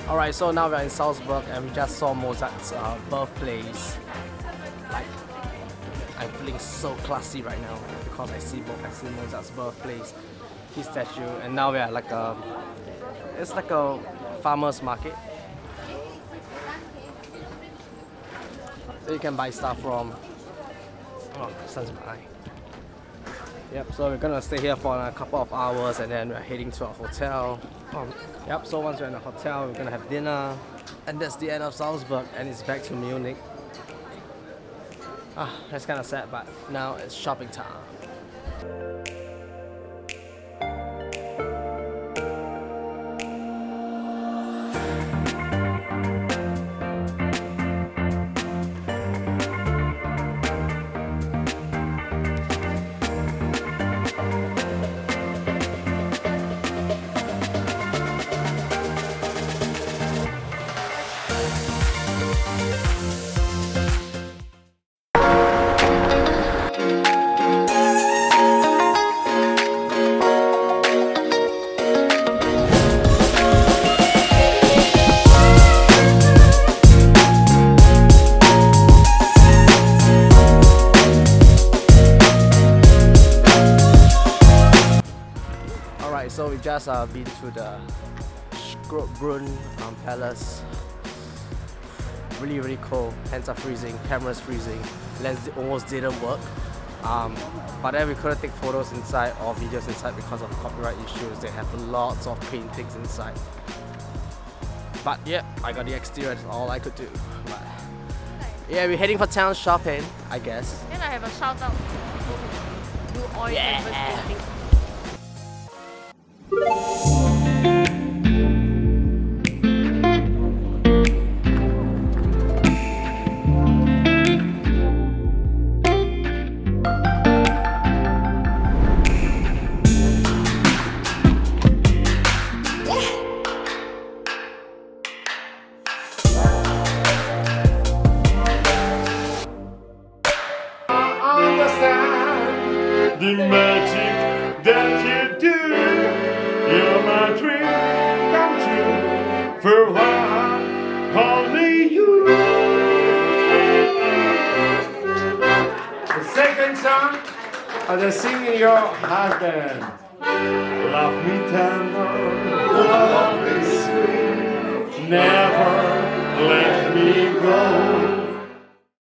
Alright, so now we're in Salzburg and we just saw Mozart's birthplace. Like, I'm feeling so classy right now because I see Mozart's birthplace, his statue, and now we're at like it's like a farmer's market. So you can buy stuff from. Oh, sun's in my eye. Yep, so we're gonna stay here for a couple of hours and then we're heading to our hotel. Yep, so once we're in the hotel, we're gonna have dinner. And that's the end of Salzburg and it's back to Munich. That's kind of sad, but now it's shopping time. So we just been to the Schrottbrunn Palace. Really cold. Hands are freezing, cameras freezing, lens almost didn't work. But then we couldn't take photos inside or videos inside because of copyright issues. They have lots of paintings inside. But yeah, I got the exterior, that's all I could do. But yeah, we're heading for town shopping, I guess. Then I have a shout out to do oil canvas painting. The magic that you do, you're my dream come true. For only you. The second song, the singing your husband. Love me tender, love me sweet, never let me go.